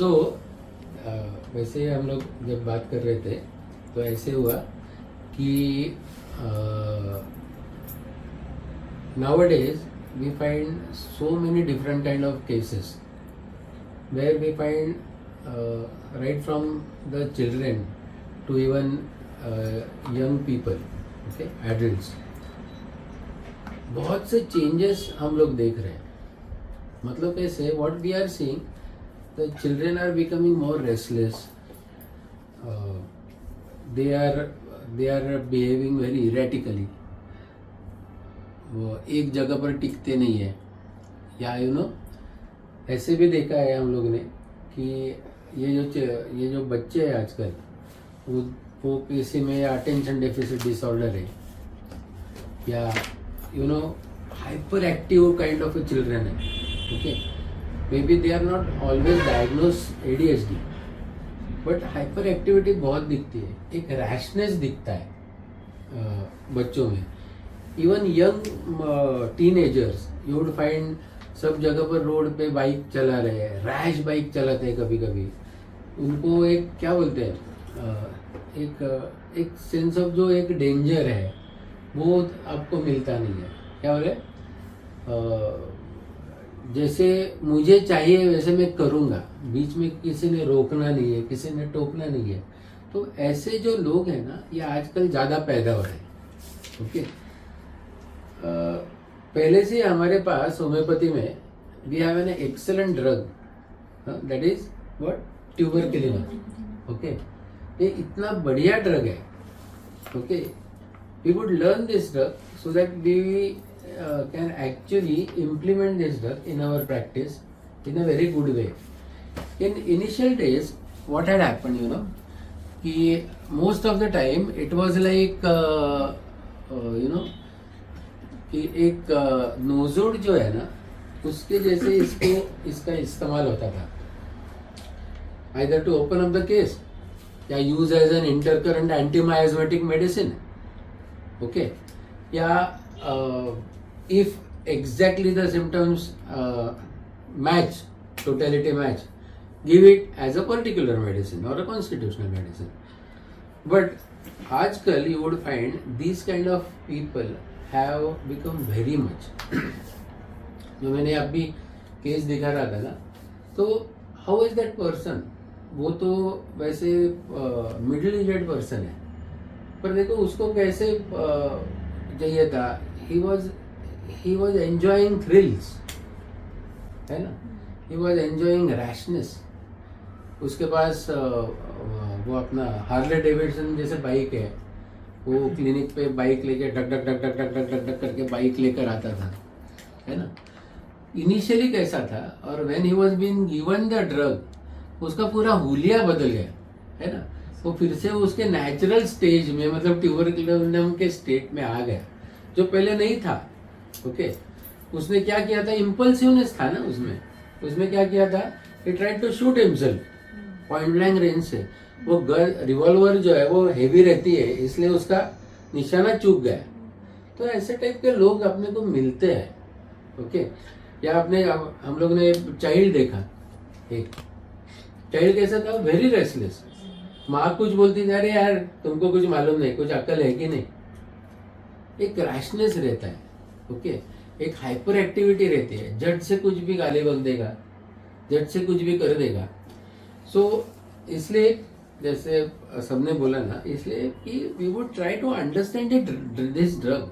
सो वैसे हम लोग जब बात कर रहे थे तो ऐसे हुआ कि nowadays we find so many different kind of cases where we find right from the children to even young people, okay, adults, बहुत से चेंजेस हम लोग देख रहे हैं. मतलब कैसे, what we are seeing, the children are becoming more restless, they are behaving very erratically, वो एक जगह पर टिकते नहीं है. या ऐसे भी देखा है हम लोग ने कि ये जो बच्चे हैं आजकल, वो किसी में अटेंशन डेफिसिट डिसऑर्डर है या hyper active kind of a children है. Okay, maybe they are not always diagnose ADHD, but hyper activity बहुत दिखती है, एक रैशनेस दिखता है बच्चों में. Even young teenagers you would find सब जगह पर रोड पे बाइक चला रहे हैं, रैश बाइक चलाते हैं कभी कभी. उनको एक क्या बोलते हैं, एक सेंस ऑफ जो एक डेंजर है वो आपको मिलता नहीं है. क्या बोले, जैसे मुझे चाहिए वैसे मैं करूँगा, बीच में किसी ने रोकना नहीं है, किसी ने टोकना नहीं है. तो ऐसे जो लोग हैं ना, ये आजकल ज़्यादा पैदा हो रहे हैं. ओके, पहले से हमारे पास होम्योपैथी में we have an excellent drug, that is what, tuberculin. Okay, ये इतना बढ़िया ड्रग है. Okay, we would learn this drug so that we can actually implement this drug in our practice in a very good way. In initial days what had happened, कि most of the time it was like कि एक nosode जो है ना, उसके जैसे इसका इस्तेमाल होता था, either to open up the case या use as an intercurrent antimiasmatic medicine. Okay, या if exactly the symptoms match, totality match, give it as a particular medicine और अ कॉन्स्टिट्यूशनल मेडिसिन. बट आजकल you would find this kind of people have become very much. जो मैंने अभी case दिखा रहा था ना, तो हाउ इज दैट पर्सन, वो तो वैसे मिडिल एजेड पर्सन है, पर देखो उसको कैसे चाहिए था, ही वॉज एंजॉइंग थ्रिल्स, है ना, ही वॉज एंजॉइंग रैशनेस. उसके पास वो अपना हार्ले डेविडसन जैसे बाइक है, वो क्लिनिक पे बाइक लेके duck duck duck duck duck duck duck duck करके बाइक लेकर आता था, है ना. इनिशियली कैसा था, और when he was being given the drug, उसका पूरा हुलिया बदल गया, है ना. वो फिर से उसके नेचुरल स्टेज में, मतलब ट्यूबरकुलोसिस के स्टेट में आ गया, जो पहले नहीं था. ओके, उसने क्या किया था, इम्पल्सिवनेस था ना उसमें क्या किया था, he tried to shoot himself point blank range से. वो रिवॉल्वर जो है वो हेवी रहती है, इसलिए उसका निशाना चूक गया. तो ऐसे टाइप के लोग अपने को मिलते हैं. ओके, या हम लोग ने चाइल्ड देखा, एक चाइल्ड कैसा था, वेरी रेस्टलेस. माँ कुछ बोलती थी, अरे यार तुमको कुछ मालूम नहीं, कुछ अक्ल है कि नहीं. एक रैशनेस रहता है. ओके, एक हाइपर एक्टिविटी रहती है, झट से कुछ भी गाली बक देगा, झट से कुछ भी कर देगा. सो इसलिए जैसे सबने बोला ना, इसलिए कि we would try to understand this drug.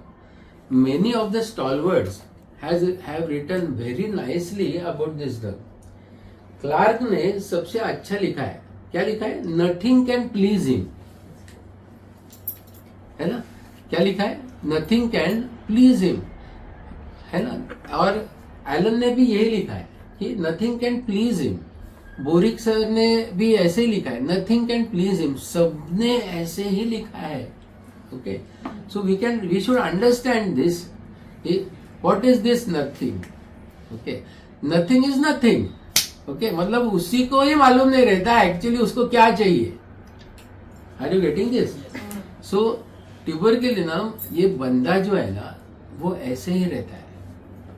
Many of the stalwarts have written very nicely about this drug. Clarke ने सबसे अच्छा लिखा है. क्या लिखा है, नथिंग कैन प्लीज हिम, है ना. क्या लिखा है, नथिंग कैन प्लीज हिम, है ना. और एलन ने भी यही लिखा है कि nothing can please him. Boric sir ने भी ऐसे ही लिखा है, नथिंग कैन प्लीज हिम. सबने ऐसे ही लिखा है. Okay, so we should understand this, what is this nothing. Okay, nothing is nothing. Okay, मतलब उसी को ही मालूम नहीं रहता एक्चुअली उसको क्या चाहिए. Are you getting this. So tuberculinum, ये बंदा जो है ना, वो ऐसे ही रहता है,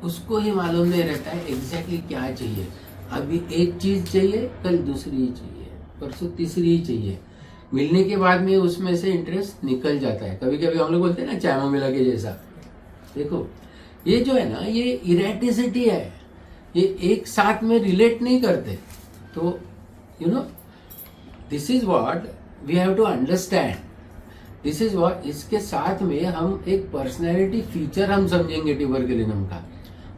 उसको ही मालूम नहीं रहता है एग्जैक्टली क्या चाहिए. अभी एक चीज चाहिए, कल दूसरी चाहिए, परसों तीसरी ही चाहिए। मिलने के बाद में उसमें से इंटरेस्ट निकल जाता है। कभी कभी हम लोग बोलते हैं ना चाय में मिला के जैसा। देखो ये जो है ना, ये इरेटिसिटी है, ये एक साथ में रिलेट नहीं करते। तो you know this is what we have to understand, this is what. इसके साथ में हम एक पर्सनैलिटी फीचर हम समझेंगे ट्यूबरकुलिनम का,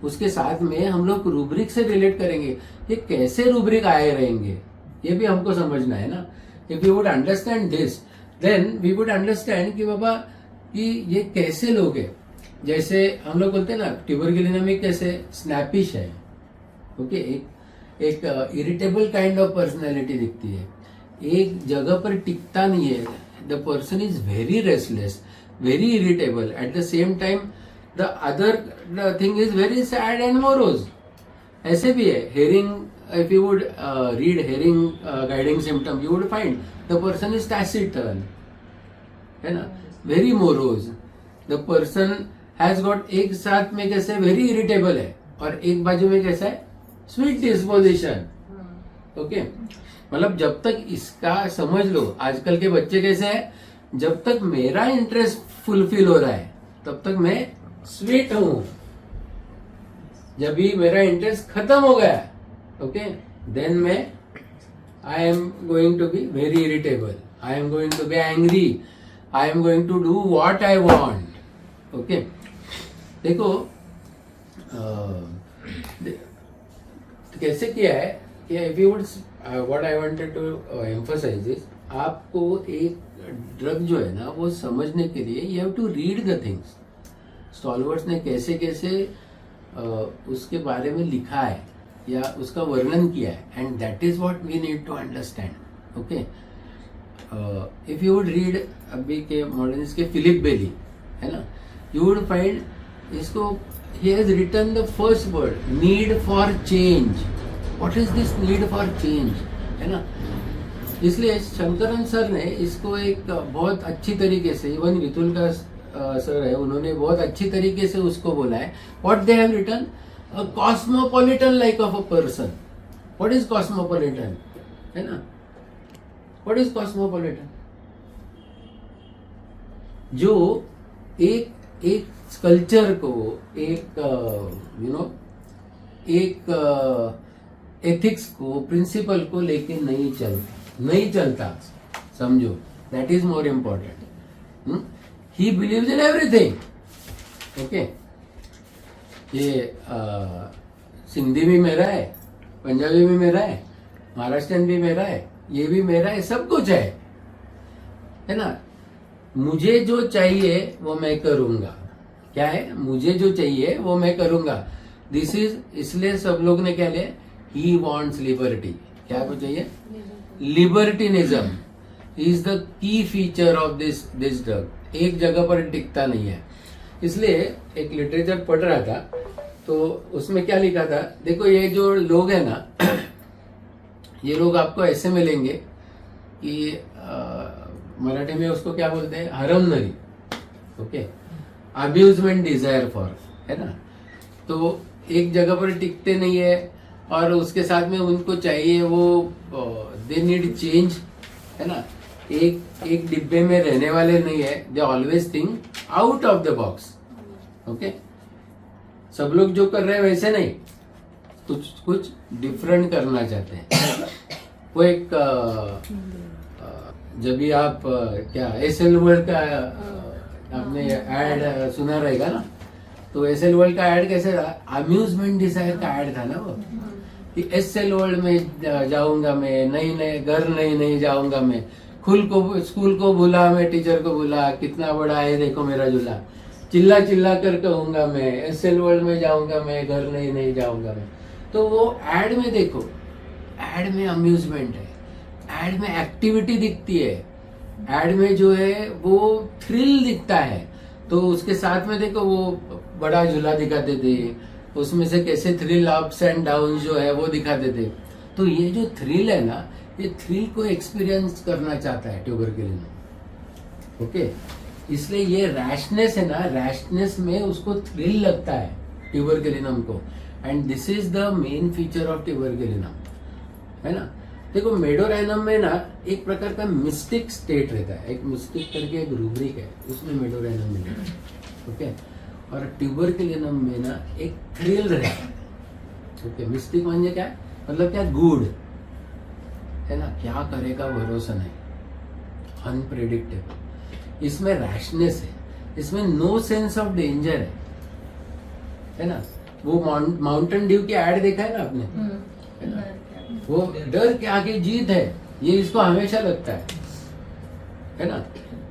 उसके साथ में हम लोग रूब्रिक से रिलेट करेंगे। ये कैसे रूब्रिक आए रहेंगे ये भी हमको समझना है ना। If you would understand this then we would understand कि बाबा कि ये कैसे लोग हैं। जैसे हम लोग बोलते हैं ना ट्यूबरकुलिनम में कैसे स्नैपिश है, ओके, एक इरिटेबल काइंड ऑफ पर्सनैलिटी दिखती है, एक जगह पर टिकता नहीं है। The person is very restless, very irritable, at the same time the other thing is very sad and morose. ऐसे भी है Hering, if you would read Hering guiding symptom you would find the person is taciturn, है ना, very morose. The person has got, एक साथ में कैसे very irritable है और एक बाजू में कैसा है स्वीट डिस्पोजिशन, ओके। मतलब जब तक इसका समझ लो, आजकल के बच्चे कैसे हैं, जब तक मेरा इंटरेस्ट फुलफिल हो रहा है तब तक मैं स्वीट हूं, जब भी मेरा इंटरेस्ट खत्म हो गया, ओके, देन मैं I am going to be very irritable, I am going to be angry, I am going to do what I want, okay. देखो कैसे किया है कि if you would what I wanted to emphasize is, आपको एक drug जो है ना वो समझने के लिए you have to read the things. Stalwarts ने कैसे कैसे उसके बारे में लिखा है या उसका वर्णन किया है, and that is what we need to understand, okay. If you would read अभी के मॉडर्निस्ट के फिलिप बेली, है ना, यू वुड फाइंड इसको he has written the first word, need for change. What is this need for change, है ना। इसलिए Shankaran sir ने इसको एक बहुत अच्छी तरीके से, इवन वितुल का सर है, उन्होंने बहुत अच्छी तरीके से उसको बोला है। What they have written, a cosmopolitan like of a person. What is cosmopolitan, है ना, what is cosmopolitan? जो एक कल्चर को, एक एक एथिक्स को, प्रिंसिपल को लेके नहीं चलता, समझो, that is more important. He believes in everything, okay. ये सिंधी भी मेरा है, पंजाबी भी मेरा है, महाराष्ट्रन भी मेरा है, ये भी मेरा है, सब कुछ है ना। मुझे जो चाहिए वो मैं करूंगा, क्या है, मुझे जो चाहिए वो मैं करूंगा, दिस इज। इसलिए सब लोग ने क्या लिया, ही वॉन्ट्स लिबर्टी, क्या को चाहिए, libertinism is the key feature of this drug. एक जगह पर टिकता नहीं है। इसलिए एक लिटरेचर पढ़ रहा था तो उसमें क्या लिखा था, देखो ये जो लोग है ना ये लोग आपको ऐसे मिलेंगे कि मराठी में उसको क्या बोलते हैं, हरमनरी, ओके, अब्यूजमेंट डिजायर फॉर, है ना। तो एक जगह पर टिकते नहीं है और उसके साथ में उनको चाहिए वो दे नीड चेंज, है ना। एक डिब्बे में रहने वाले नहीं है, they always think out of the box, okay. सब लोग जो कर रहे हैं वैसे नहीं, कुछ डिफरेंट करना चाहते हैं। वो एक जब भी आप क्या एसएल वर्ल्ड का आपने ऐड सुना रहेगा ना, तो एसएल वर्ल्ड का ऐड कैसे था, अम्यूजमेंट डिजायर का ऐड था ना वो, कि एसएल वर्ल्ड में जाऊंगा मैं, नई घर नहीं जाऊंगा मैं, स्कूल को भूला मैं, टीचर को भूला, कितना बड़ा है देखो मेरा झूला, चिल्ला कर कहूंगा मैं, एसएल वर्ल्ड में जाऊंगा मैं, घर नहीं जाऊंगा मैं। तो वो ऐड में देखो, ऐड में अम्यूजमेंट है, ऐड में एक्टिविटी दिखती है, ऐड में जो है वो थ्रिल दिखता है। तो उसके साथ में देखो वो बड़ा झूला दिखाते थे, उसमें से कैसे थ्रिल अप्स एंड डाउन जो है वो दिखाते थे। तो ये जो थ्रिल है ना, ये थ्रिल को एक्सपीरियंस करना चाहता है ट्यूबरकुलिनम, ओके। इसलिए ये रैशनेस है ना, रैशनेस में उसको थ्रिल लगता है ट्यूबरकुलिनम को। And this is the main feature of tuberculinum, है ना। देखो मेडोराइनम में ना एक प्रकार का मिस्टिक स्टेट रहता है, एक मिस्टिक करके एक रूब्रिक है, उसमें मेडोराइनम मिलेगा, ओके। और ट्यूबरकुलिनम में ना एक थ्रिल रहता है, ओके। मिस्टिक म्हणजे क्या, मतलब क्या, गुड है ना, क्या करेगा भरोसा नहीं, अनप्रेडिक्टेबल। इसमें रैशनेस है, इसमें नो सेंस ऑफ डेंजर है ना। वो माउंटेन ड्यू की एड देखा है ना आपने, है ना, वो डर के आगे जीत है, ये इसको हमेशा लगता है ना।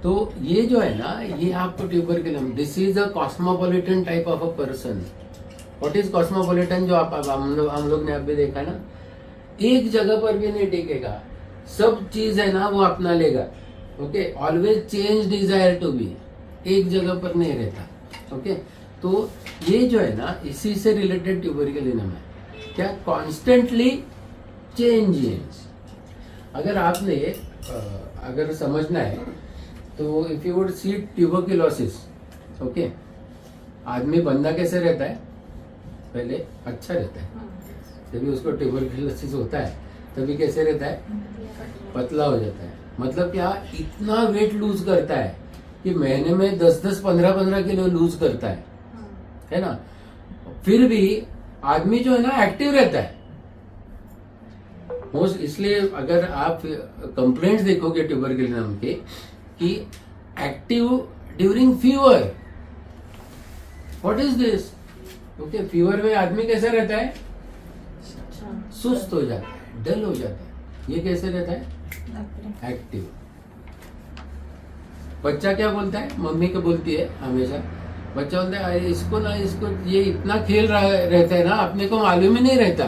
तो ये जो है ना, ये आपको tuberculum, this is a cosmopolitan type of a person. What is cosmopolitan, जो आप हम लोग ने अभी देखा ना, एक जगह पर भी नहीं टिकेगा, सब चीज है ना वो अपना लेगा, okay. Always change desire to be, एक जगह पर नहीं रहता, ओके। तो ये जो है ना, इसी से रिलेटेड ट्यूबरकुलिनम है, क्या, कॉन्स्टेंटली चेंजेस। अगर आपने अगर समझना है तो if you would see tuberculosis, okay, आदमी बंदा कैसे रहता है, पहले अच्छा रहता है, जब उसको ट्यूबरकुलोसिस होता है तभी कैसे रहता है, पतला हो जाता है। मतलब क्या, इतना वेट लूज करता है कि महीने में 10-10, 15-15 किलो लूज करता है ना। फिर भी आदमी जो है ना एक्टिव रहता है। इसलिए अगर आप कंप्लेंट्स देखोगे ट्यूबरकुलिनम के, कि active during fever, what is this, okay. Fever में आदमी कैसा रहता है, सुस्त हो जाता है, डल हो जाता है। ये कैसे रहता है, एक्टिव। बच्चा क्या बोलता है, मम्मी को बोलती है हमेशा, बच्चा बोलता है इसको ना, इसको ये इतना खेल रहा रहता है ना, अपने को मालूम ही नहीं रहता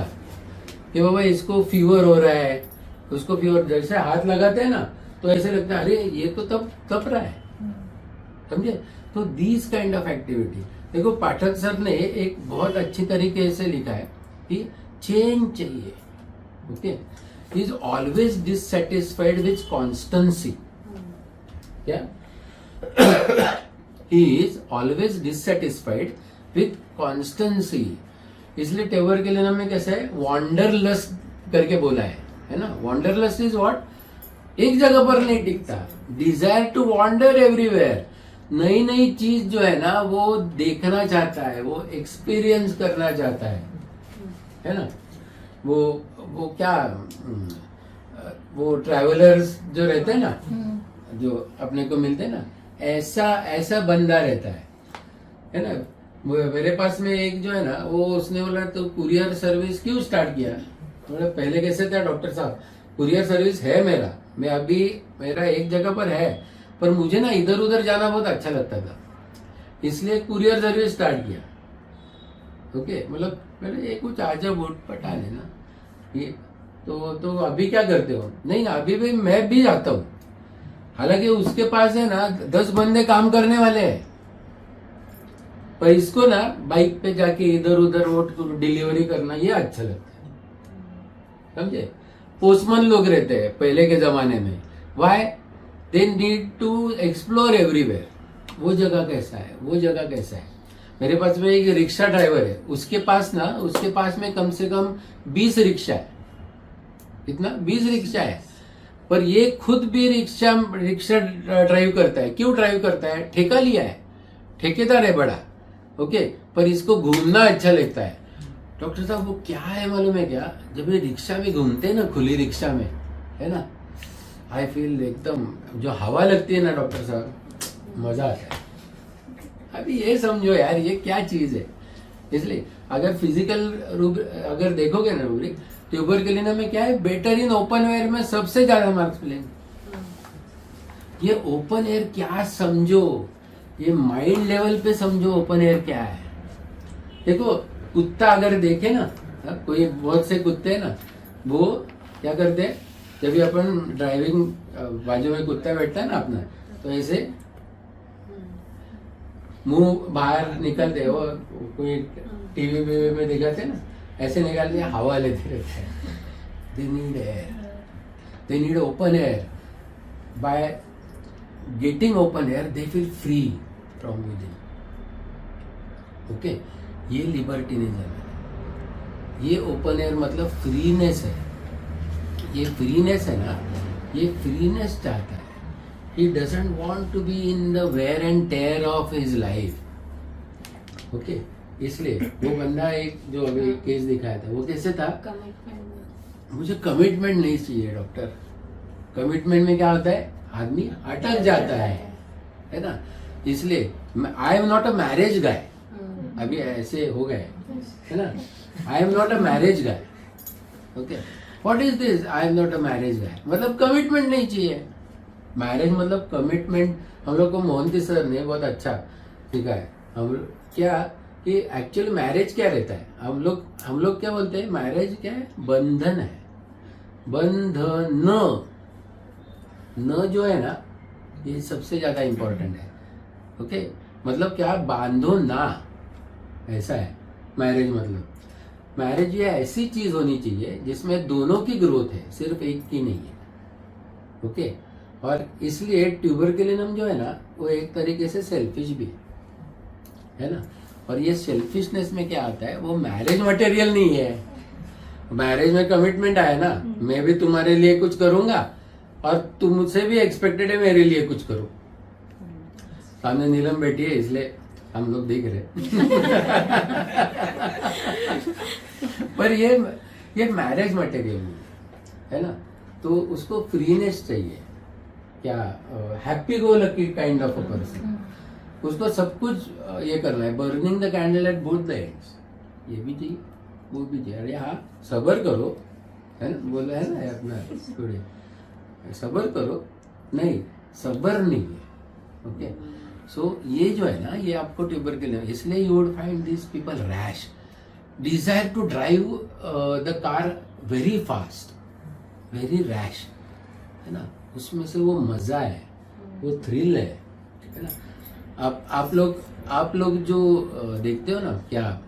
कि बाबा इसको फीवर हो रहा है, उसको फीवर, जैसे हाथ लगाते हैं ना तो ऐसे लगता है अरे ये तो तप रहा है, समझे। तो दिस काइंड ऑफ एक्टिविटी, देखो पाठक सर ने एक बहुत अच्छी तरीके से लिखा है कि चेंज चाहिए, okay. Is always dissatisfied with constancy, क्या, he is always dissatisfied with constancy. इसलिए ट्यूबरकुलिनम में कैसे है, वॉन्डरलस्ट करके बोला है ना। वॉन्डरलस्ट इज व्हाट, एक जगह पर नहीं टिकता, डिजायर टू वॉन्डर एवरीवेयर। नई नई चीज जो है ना वो देखना चाहता है, वो एक्सपीरियंस करना चाहता है ना। वो क्या, वो ट्रैवलर्स जो रहते हैं ना, जो अपने को मिलते हैं ना, ऐसा बंदा रहता है ना। मेरे पास में एक जो है ना, वो उसने बोला तो कुरियर सर्विस क्यों स्टार्ट किया, बोला पहले कैसे था डॉक्टर साहब, कुरियर सर्विस है मेरा, मैं अभी मेरा एक जगह पर है, पर मुझे ना इधर उधर जाना बहुत अच्छा लगता था, इसलिए कुरियर सर्विस स्टार्ट किया, ओके। मतलब मैंने ये कुछ आजा वोट पटा लेना ये, तो अभी क्या करते हो, नहीं ना अभी भी मैं भी जाता हूँ, हालांकि उसके पास है ना 10 बंदे काम करने वाले हैं, पर इसको ना बाइक पे जाके इधर उधर वो डिलीवरी करना ये अच्छा लगता है, समझे। पोस्टमैन लोग रहते हैं पहले के जमाने में, why, they need to explore everywhere, वो जगह कैसा है, वो जगह कैसा है। मेरे पास में एक रिक्शा ड्राइवर है, उसके पास में कम से कम 20 रिक्शा है, कितना, 20 रिक्शा है, पर ये खुद भी रिक्शा ड्राइव करता है। क्यों ड्राइव करता है, ठेका लिया है, ठेकेदार है बड़ा, ओके, पर इसको घूमना अच्छा लगता है। डॉक्टर साहब वो क्या है मालूम है क्या, जब ये रिक्शा में घूमते हैं ना, खुली रिक्शा में, है ना, आई फील एकदम जो हवा लगती है ना डॉक्टर साहब, मजा आता है। अभी ये समझो यार ये क्या चीज है। इसलिए अगर फिजिकल अगर देखोगे ना रूब्रिक, ट्यूबरकुलिनम में क्या है, बेटर इन ओपन एयर में सबसे ज्यादा मार्क्स मिलेंगे। ये ओपन एयर क्या समझो, ये माइंड लेवल पे समझो ओपन एयर क्या है। देखो कुत्ता अगर देखे ना, कोई बहुत से कुत्ते हैं ना, वो क्या करते हैं, जब भी अपन ड्राइविंग बाजू में कुत्ता बैठता है ना अपना, तो ऐसे मुंह बाहर निकलते हैं, वो कोई टीवी वीवी में दिखाते ना, ऐसे निकालते हैं, हवा लेते रहते हैं। They need air, they need open air. By getting open air they feel free from within, okay. ये लिबर्टिनिज्म है, ये ओपन एयर मतलब फ्रीनेस है। ये फ्रीनेस है ना, ये फ्रीनेस चाहता है। He doesn't want to be in the wear and tear of his life. Okay, इसलिए वो बंदा एक जो अभी केस दिखाया था, वो कैसे था, मुझे कमिटमेंट नहीं चाहिए डॉक्टर। कमिटमेंट में क्या होता है, आदमी अटक जाता है ना। इसलिए I am not a marriage guy, अभी ऐसे हो गए है ना, I am not a marriage guy. Okay, what is this, I am not a marriage guy, मतलब कमिटमेंट नहीं चाहिए। मैरिज मतलब कमिटमेंट। हम लोग को मोहंती सर ने बहुत अच्छा सिखाया। हम क्या कि एक्चुअली मैरिज क्या रहता है, हम लोग क्या बोलते हैं, मैरिज क्या है, बंधन है। बंधन न जो है ना, ये सबसे ज्यादा इंपॉर्टेंट है। ओके, मतलब क्या, बांधो ना, ऐसा है मैरिज मतलब। मैरिज ये ऐसी चीज होनी चाहिए जिसमें दोनों की ग्रोथ है, सिर्फ एक की नहीं है। ओके, और इसलिए ट्यूबरकुलिनम जो है ना, वो एक तरीके से सेल्फिश भी है ना। और ये सेल्फिशनेस में क्या आता है, वो मैरिज मटेरियल नहीं है। मैरिज में कमिटमेंट आया ना, मैं भी तुम्हारे लिए कुछ करूंगा और तुम मुझसे भी एक्सपेक्टेड है मेरे लिए कुछ करो। सामने नीलम बैठी है, इसलिए हम लोग देख रहे पर ये मैरिज मटेरियल नहीं है ना। तो उसको फ्रीनेस चाहिए, क्या, happy go lucky kind of a person. उसको सब कुछ ये करना है, burning the candle at both the ends, ये भी चाहिए वो भी चाहिए। अरे हाँ, सबर करो, है ना, बोला है ना अपना थोड़े, सबर करो, नहीं सबर नहीं है। ओके, सो ये जो है ना, ये आपको ट्यूबरकुलिनम, इसलिए you would find this people rash, desire to drive the car very fast, very rash, है ना। उसमें से वो मजा है, वो थ्रिल है ना। आप लोग जो देखते हो ना, क्या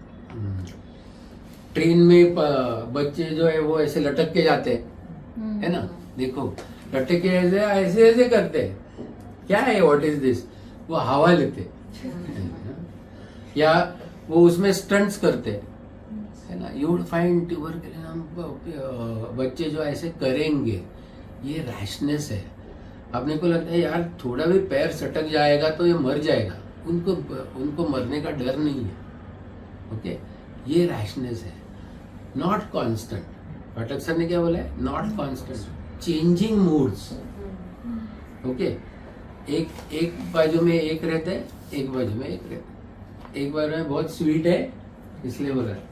ट्रेन में बच्चे जो है वो ऐसे लटक के जाते हैं, है ना, देखो लटक के ऐसे ऐसे ऐसे करते हैं, क्या है, व्हाट इज दिस, वो हवा लेते या वो उसमें स्टंट्स करते है ना। यू वुड फाइंड ट्यूबरकुलिनम बच्चे जो ऐसे करेंगे, ये रैशनेस है। अपने को लगता है यार थोड़ा भी पैर सटक जाएगा तो ये मर जाएगा, उनको मरने का डर नहीं है। ओके, ये रैशनेस है, नॉट कांस्टेंट। पाठक सर ने क्या बोला है, not constant, changing moods. Okay, एक बाजू में एक रहता है, एक बाजू में एक रहता है। एक बाजू में बहुत स्वीट है इसलिए बोला है,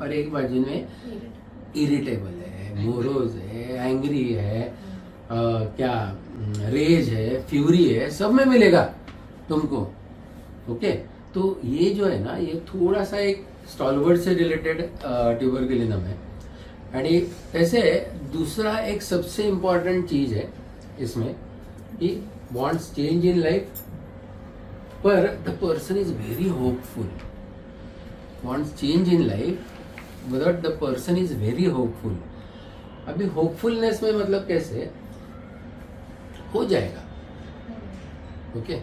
और एक बाजू में इरिटेबल है, मोरोज है, एंग्री है, क्या रेज है, फ्यूरी है, सब में मिलेगा तुमको। ओके, तो ये जो है ना, ये थोड़ा सा एक स्टॉलवर्ड से रिलेटेड ट्यूबरकुलिनम है। आणि ऐसे दूसरा एक सबसे इम्पॉर्टेंट चीज है इसमें कि wants change in life, पर the person is very hopeful. Wants change in life, but the person is very hopeful. अभी होपफुलनेस में मतलब कैसे हो जाएगा, ओके,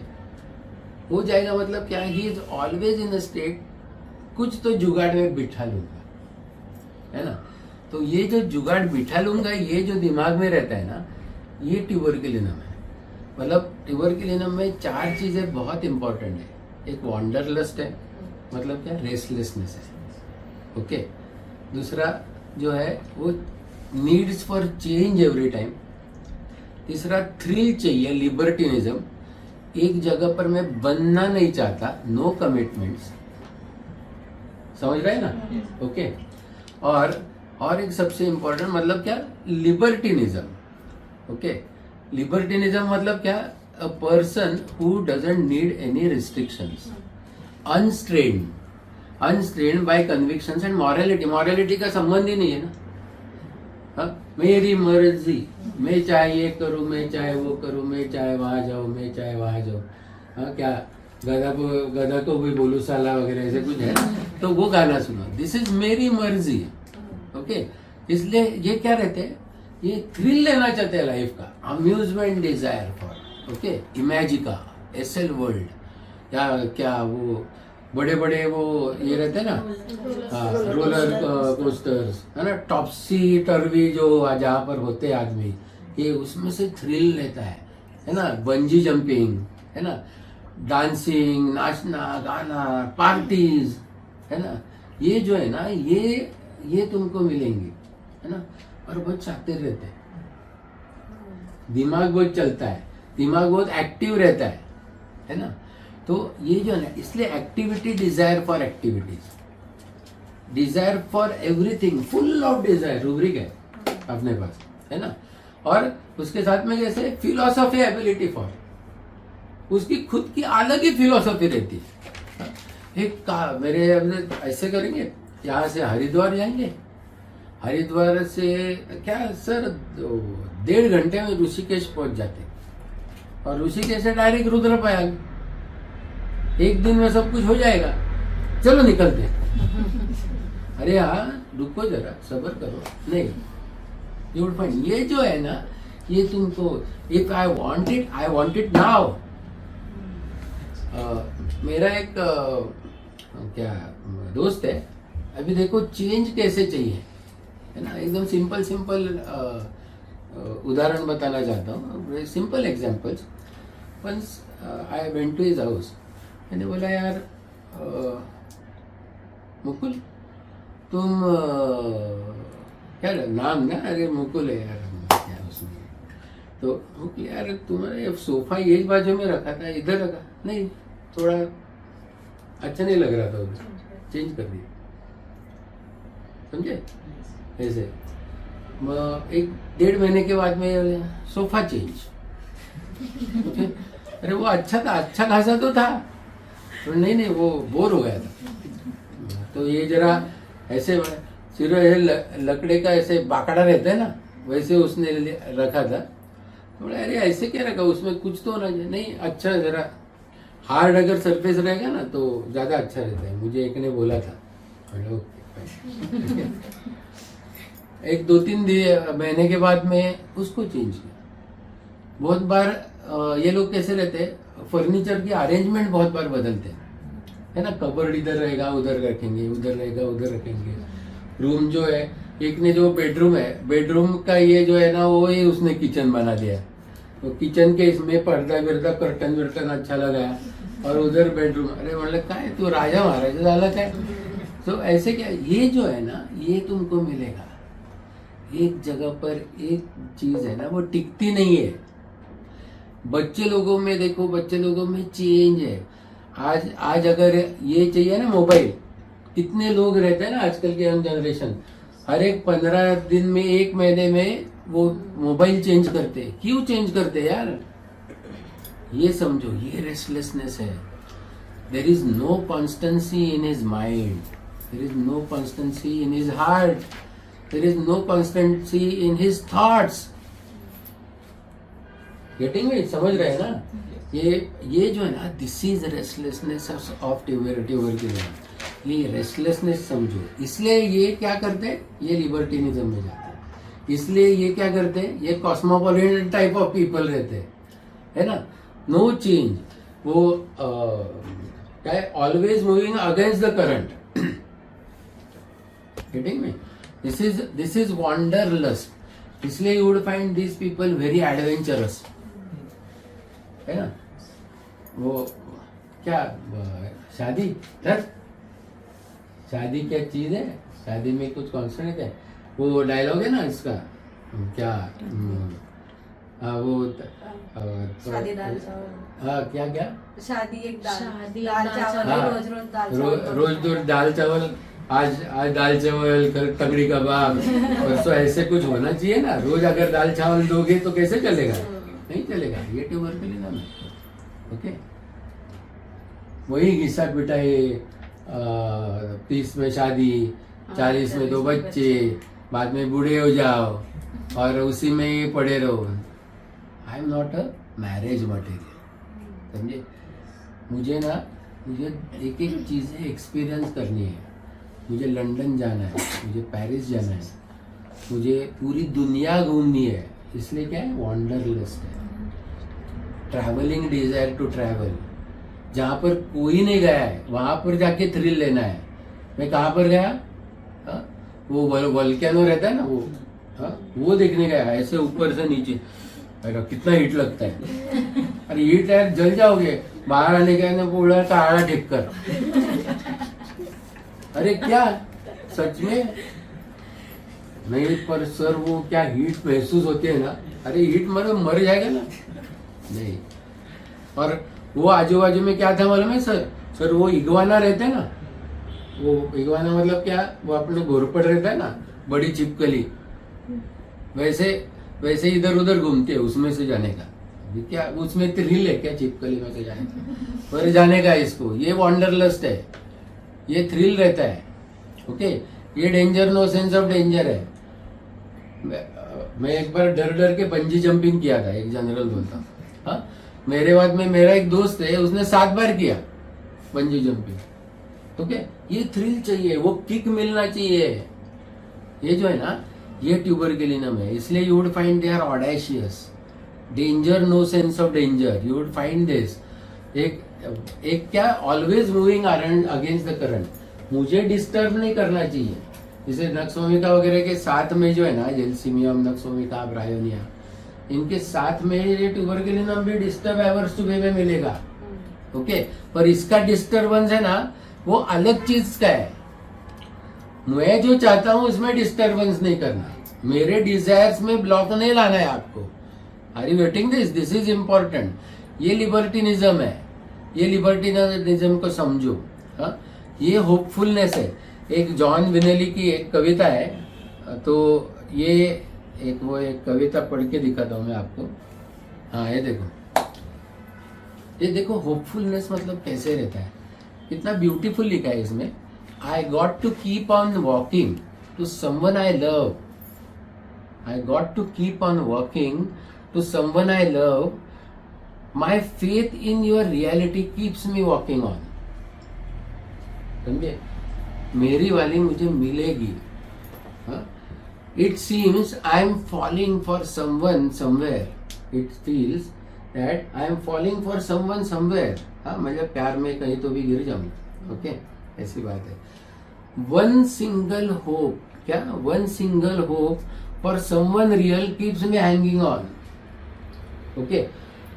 हो जाएगा मतलब क्या, he is always in a state, कुछ तो जुगाड़ में बिठा लूंगा, है ना। तो ये जो जुगाड़ बिठा लूंगा, ये जो दिमाग में रहता है ना, ये ट्यूबरकुलिनम है। मतलब ट्यूबरकुलिनम में 4 चीजें बहुत इंपॉर्टेंट है। एक वॉन्डरलस्ट है, मतलब क्या, रेस्टलेसनेस है। ओके, दूसरा जो है वो needs for change every time. तीसरा थ्रिल चाहिए, लिबर्टिनिज्म, एक जगह पर मैं बनना नहीं चाहता, नो कमिटमेंट्स, समझ रहे हैं ना। ओके, और एक सबसे इंपॉर्टेंट मतलब क्या, लिबर्टिनिज्म। ओके, लिबर्टिनिज्म मतलब क्या, a person who doesn't need any restrictions, unstrained by convictions and morality. Morality का संबंध ही नहीं है ना। मेरी मर्जी, मैं चाहे ये करूं, मैं चाहे वो करूं, मैं चाहे वहां जाऊं, मैं चाहे वहां जाऊं। हाँ, क्या गधा को भी बोलू साला वगैरह ऐसे कुछ है, तो वो गाना सुनो, दिस इज मेरी मर्जी। ओके, इसलिए ये क्या रहते हैं, ये थ्रिल लेना चाहते हैं लाइफ का, amusement desire for, okay, Imagica, Essel World, या क्या वो बड़े बड़े वो ये रहते हैं ना, हाँ, रोलर कोस्टर्स है ना, टॉपसी टर्वी जो जहाँ पर होते हैं आदमी, ये उसमें से थ्रिल लेता है ना, बंजी जंपिंग है ना, डांसिंग, नाचना गाना, पार्टीज है ना, ये जो है ना ये तुमको मिलेंगे है ना। और बहुत चाहते रहते हैं, दिमाग बहुत चलता है, दिमाग बहुत एक्टिव रहता है ना। तो ये जो है ना, इसलिए activity, desire for activities, desire for everything, full of desire rubric है अपने पास है ना। और उसके साथ में जैसे फिलोसॉफी, एबिलिटी फॉर, उसकी खुद की अलग ही फिलोसॉफी रहती है। एक मेरे ऐसे करेंगे, यहाँ से हरिद्वार जाएंगे, हरिद्वार से क्या सर 1.5 घंटे में ऋषिकेश पहुंच जाते, और ऋषिकेश से डायरेक्ट रुद्रप्रयाग, एक दिन में सब कुछ हो जाएगा, चलो निकलते हैं। अरे हाँ रुको जरा, सब्र करो, नहीं यू वुड फाइंड, ये जो है ना, ये तुमको, if I want it now. मेरा एक क्या दोस्त है, अभी देखो चेंज कैसे चाहिए है ना, एकदम सिंपल उदाहरण बताना चाहता हूँ, simple examples. Once I went to his house, मैंने बोला यार मुकुल तुम क्या नाम ना, अरे मुकुल है यार क्या उसमें, तो मुकुल यार तुम्हारा सोफा यही बाजू में रखा था, इधर रखा नहीं, थोड़ा अच्छा नहीं लग रहा था, उधर चेंज कर दिया, समझे ऐसे। 1-1.5 महीने के बाद में सोफा चेंज, अरे वो अच्छा था, अच्छा खासा तो था, तो नहीं वो बोर हो गया था, तो ये जरा ऐसे सिर्फ ऐसे लकड़े का ऐसे बाकड़ा रहता है ना, वैसे उसने रखा था। बोला अरे ऐसे क्या रखा, उसमें कुछ तो होना चाहिए, नहीं अच्छा जरा हार्ड अगर सरफेस रहेगा ना तो ज्यादा अच्छा रहता है, मुझे एक ने बोला था। एक 2-3 महीने के बाद में उसको चेंज किया। बहुत बार ये लोग कैसे रहते हैं, फर्नीचर की अरेंजमेंट बहुत बार बदलते हैं है ना, कबर्ड इधर रहेगा उधर रखेंगे, उधर रहेगा उधर रखेंगे। रूम जो है, एक ने जो बेडरूम है, बेडरूम का ये जो है ना, वो ही उसने किचन बना दिया, तो किचन के इसमें पर्दा विर्दा कर्टन वर्टन अच्छा लगाया, और उधर बेडरूम, अरे मतलब काय तू राजा महाराजा झाला काय। तो ऐसे क्या, ये जो है ना, ये तुमको मिलेगा एक जगह पर, एक चीज है ना वो टिकती नहीं है। बच्चे लोगों में देखो, बच्चे लोगों में चेंज है। आज अगर ये चाहिए ना मोबाइल, कितने लोग रहते हैं ना आजकल के यंग जनरेशन, हर एक 15 दिन में, 1 महीने में वो मोबाइल चेंज करते हैं। क्यों चेंज करते हैं यार, ये समझो, ये रेस्टलेसनेस है। There is no constancy in his mind, there is no constancy in his heart, there is no constancy in his thoughts. Getting me, समझ रहे हैं ना, ये जो है ना, this is restlessness of tuberculosis. ये रेस्टलेसनेस समझो, इसलिए ये क्या करते हैं, ये लिबर्टिनिज्म में जाते हैं, इसलिए ये क्या करते हैं, ये कॉस्मोपॉलिटन टाइप ऑफ पीपल रहते हैं है ना। नो चेंज, वो क्या है, always moving against the current. Getting me, this is wanderlust. इसलिए you would find this people very adventurous है ना। वो क्या शादी क्या चीज है, शादी में कुछ कॉन्स्टेंट है, वो डायलॉग है ना इसका, क्या वो शादी दाल चावल, हाँ क्या शादी एक शादी दाल चावल, रोज दाल चावल, आज दाल चावल, तगड़ी कबाब, परसों ऐसे कुछ होना चाहिए ना। रोज अगर दाल चावल दोगे तो कैसे चलेगा, नहीं चलेगा, ये ट्यूबरकुलोसिस है। ओके, वही घिसा पिटाई, 30 में शादी, 40 में 2 बच्चे, बाद में बूढ़े हो जाओ और उसी में ही पड़े रहो। आई am not a marriage material, समझे। मुझे एक एक चीजें एक्सपीरियंस करनी है। मुझे लंदन जाना है, मुझे पेरिस जाना है, मुझे पूरी दुनिया घूमनी है। इसलिए क्या है, वॉन्डरलस्ट है, ट्रैवलिंग डिजायर टू ट्रैवल। जहां पर कोई नहीं गया है वहां पर जाके थ्रिल लेना है। मैं कहां पर गया, हाँ? वो वोल्केनो रहता है ना वो, हाँ? वो देखने गया, ऐसे ऊपर से नीचे, अरे कितना हीट लगता है, अरे हीट है जल जाओगे, बाहर आने के ना बोला काढ़ा ढेक कर, अरे क्या सच में नहीं, पर सर वो क्या हीट महसूस होती है ना, अरे हीट मर जाएगा ना, नहीं। और वो आजू बाजू में क्या था मालूम है सर वो इगवाना रहते हैं ना, वो इगवाना मतलब क्या, वो अपने घोरपड़ रहता है ना, बड़ी छिपकली, वैसे इधर उधर घूमते हैं, उसमें से जाने का। अभी क्या उसमें थ्रिल है क्या छिपकली में से जाने का, पर जाने का इसको, ये वॉन्डरलस्ट है, ये थ्रिल रहता है। ओके, ये danger no sense of danger है। मैं एक बार डर के बंजी जंपिंग किया था, एक जनरल बोलता, हाँ, मेरे बाद में मेरा एक दोस्त है, उसने 7 बार किया बंजी जंपिंग। ओके, ये थ्रिल चाहिए, वो किक मिलना चाहिए। ये जो है ना, ये ट्यूबरकुलिनम है, इसलिए you would find they are audacious, danger no sense of danger, you would find this. एक क्या, always moving against the current, मुझे डिस्टर्ब नहीं करना चाहिए। जैसे नक्सोमिका वगैरह के साथ में जो है ना, जेलसीमियम, नक्सोमिका, ब्रायोनिया, इनके साथ में ये ट्यूबरकुलिनम भी डिस्टर्ब एवर्स टू बे में मिलेगा। ओके, पर इसका डिस्टर्बेंस है ना, वो अलग चीज का है। मैं जो चाहता हूं इसमें डिस्टर्बेंस नहीं करना, मेरे डिजायर्स में ब्लॉक नहीं लाना है आपको। Are you getting this? This is important. ये लिबर्टिनिज्म है, ये लिबर्टिनिज्म को समझो। हाँ, ये होपफुलनेस है। एक जॉन विनेली की एक कविता है, तो ये एक कविता पढ़ के दिखाता हूं मैं आपको। हाँ, ये देखो होपफुलनेस मतलब कैसे रहता है, कितना ब्यूटीफुल लिखा है इसमें। I got to keep on walking to someone I love, I got to keep on walking to someone I love, my faith in your reality keeps me walking on. समझे, मेरी वाली मुझे मिलेगी। It seems I am falling for someone somewhere, it feels that I am falling for someone somewhere. हाँ, मतलब प्यार में कहीं तो भी गिर जाऊंगा। ओके, ऐसी बात है। वन सिंगल होप, क्या, one single hope for someone real keeps me hanging on. Okay,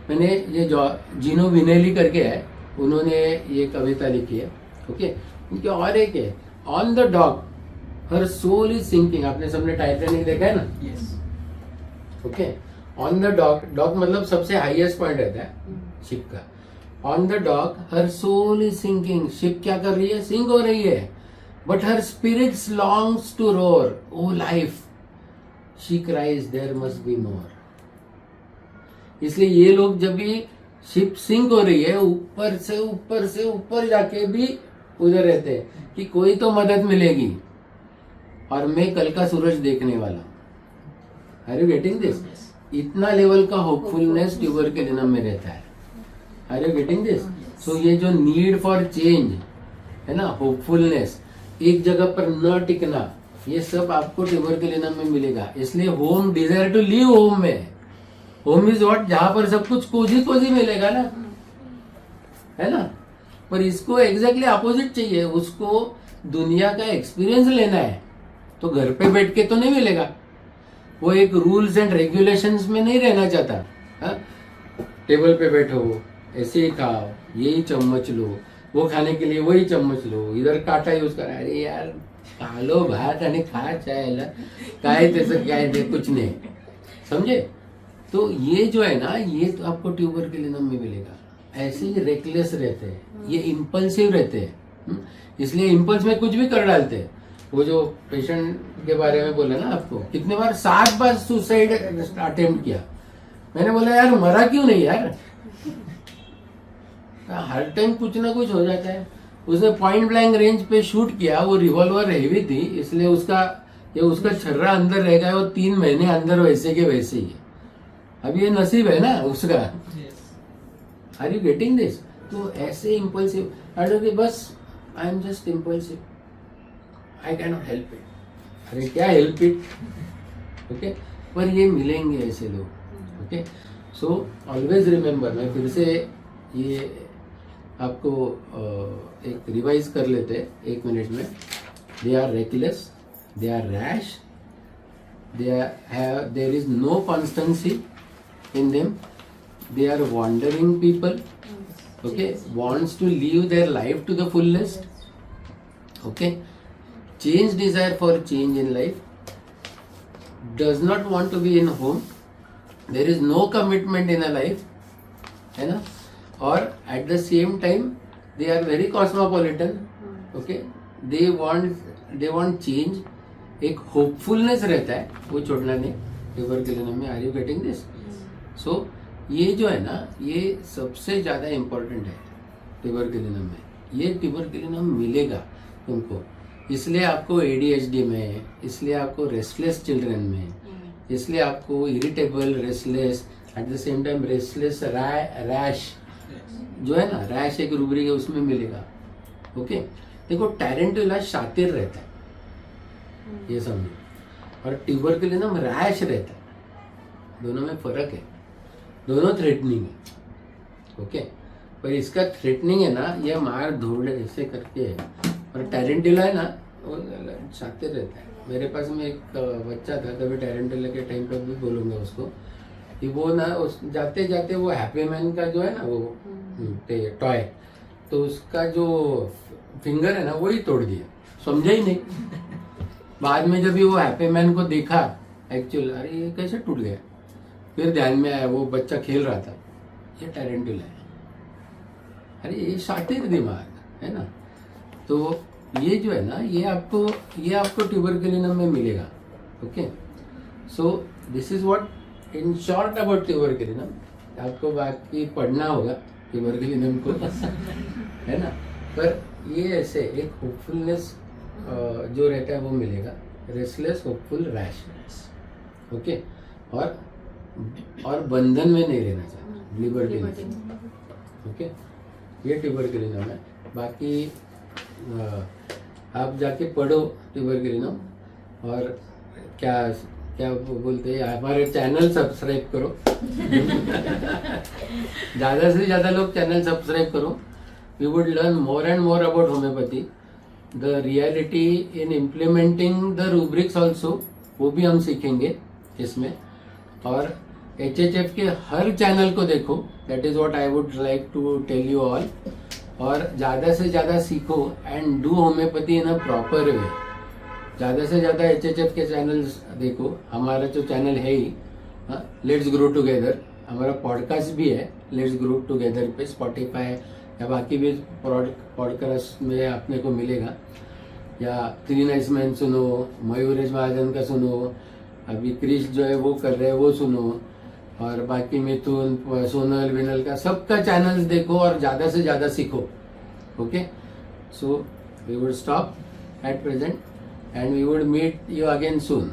मैंने ये जो जिनो विनेली करके है, उन्होंने ये कविता लिखी है। ओके, उनके और एक है, on the dock her soul is sinking. आपने सबने टाइटैनिक देखा है ना? Yes. Okay, on the dock, dock मतलब सबसे हाईएस्ट पॉइंट रहता है शिप का। On the dock her soul is sinking, ship क्या कर रही है, सिंक हो रही है, but her spirits longs to roar, oh life she cries there must be more. इसलिए ये लोग जब भी शिप सिंक हो रही है, ऊपर से ऊपर जाके भी उधर रहते हैं कि कोई तो मदद मिलेगी और मैं कल का सूरज देखने वाला। Are you getting this? इतना लेवल का होपफुलनेस ट्यूबरकुलिनम में रहता है। Are you getting this? So ये जो नीड फॉर चेंज है ना, होपफुलनेस, एक जगह पर न टिकना, ये सब आपको ट्यूबरकुलिनम में मिलेगा। इसलिए home, desire to live home में, होम इज व्हाट, जहां पर सब कुछ कोजी मिलेगा ना, है ना। पर इसको एग्जैक्टली अपोजिट चाहिए, उसको दुनिया का एक्सपीरियंस लेना है, तो घर पे बैठ के तो नहीं मिलेगा। वो एक रूल्स एंड रेगुलेशंस में नहीं रहना चाहता। हाँ? टेबल पे बैठो, ऐसे ही खाओ, यही चम्मच लो, वो खाने के लिए वही चम्मच लो, इधर काटा यूज करा, अरे यार खा लो भात आणि खा चाय, काय त्याचं काय ते कुछ नहीं, समझे। तो ये जो है ना, ये तो आपको ट्यूबरकुलिनम में मिलेगा। ऐसे ही रेकलेस रहते हैं, ये इम्पल्सिव रहते हैं, इसलिए इम्पल्स में कुछ भी कर डालते हैं। वो जो पेशेंट के बारे में बोला ना आपको, कितने बार 7 बार सुसाइड अटेम्प्ट किया। मैंने बोला यार मरा क्यों नहीं यार, हर टाइम कुछ ना कुछ हो जाता है। उसने पॉइंट ब्लैंक रेंज पे शूट किया, वो रिवॉल्वर हेवी थी, इसलिए उसका छर्रा अंदर रह गया, वो 3 महीने अंदर वैसे के वैसे ही है। अभी ये नसीब है ना उसका। Are you getting this? तो ऐसे इम्पल्सिव, बस I am just impulsive, I can not help it. अरे क्या हेल्प इट, ओके। पर ये मिलेंगे ऐसे लोग। ओके, सो ऑलवेज रिमेम्बर, मैं फिर से ये आपको एक रिवाइज कर लेते हैं 1 मिनट में. They are reckless, they are rash, there is no constancy in them, they are wandering people, okay, wants to live their life to the fullest, okay, change desire for change in life, does not want to be in home, there is no commitment in a life, है ना, और at the same time they are very cosmopolitan, okay, they want change. एक hopefulness रहता है, वो छोड़ना नहीं. Tuberculinum में, are you getting this? So ये जो है ना, ये सबसे ज़्यादा इम्पोर्टेंट है ट्यूबरकुलिनम में. ये ट्यूबरकुलिनम मिलेगा तुमको, इसलिए आपको ADHD में, इसलिए आपको रेस्टलेस चिल्ड्रन में, इसलिए आपको irritable, restless, eight the same time restless, rash जो है ना, रैश एक रूब्रिक है, उसमें मिलेगा. ओके, देखो टैरेंटुला शातिर रहता है, ये समझो, और ट्यूबरकुलिनम रैश रहता है. दोनों में फर्क है, दोनों थ्रेटनिंग है. ओके, पर इसका थ्रेटनिंग है ना, ये मार धूड़ ऐसे करके है, और टैरेंटुला है ना, वो शातिर रहता है. मेरे पास में एक बच्चा था, कभी टैरेंटुला के टाइम पे भी बोलूंगा उसको कि वो ना जाते जाते वो हैप्पी मैन का जो है ना, वो टॉय, तो उसका जो फिंगर है ना, वही तोड़ दिया, समझा ही नहीं. बाद में जब वो हैप्पी मैन को देखा एक्चुअल, अरे ये कैसे टूट गया, फिर ध्यान में आया वो बच्चा खेल रहा था, ये टैरेंटुला है. अरे ये शातिर दिमाग है ना. तो ये जो है ना, ये आपको ट्यूबरकुलिनम में मिलेगा. Okay, so this is what in short about tuberculinum. आपको बाकी पढ़ना होगा ट्यूबरकुलिनम को है ना, पर ये ऐसे एक होपफुलनेस जो रहता है वो मिलेगा. Restless, hopeful, rash. ओके, और बंधन में नहीं रहना चाहिए, लिबर्टी. ओके, ये ट्यूबरकुलिनम है. बाकी आप जाके पढ़ो ट्यूबरकुलिनम, और क्या बोलते हैं, हमारे चैनल सब्सक्राइब करो. ज़्यादा से ज़्यादा लोग चैनल सब्सक्राइब करो. We would learn more and more about homeopathy, the reality in implementing the rubrics also, वो भी हम सीखेंगे इसमें. और HHF के हर चैनल को देखो, that is what I would like to tell you all. और ज़्यादा से ज़्यादा सीखो and do homeopathy in a proper way. ज़्यादा से ज़्यादा HHF के चैनल्स देखो. हमारा जो चैनल है ही, लेट्स ग्रो टुगेदर, हमारा पॉडकास्ट भी है लेट्स ग्रो टुगेदर पे, स्पॉटिफाई या बाकी भी पॉडकास्ट में अपने को मिलेगा. या थ्री नाइस मैन सुनो, मयूरेश महाजन का सुनो, अभी क्रिश जो है वो कर रहे हैं वो सुनो, और बाकी मिथुन, सोनल, विनल का सबका चैनल्स देखो और ज़्यादा से ज़्यादा सीखो. Okay, so we would stop at present and we would meet you again soon.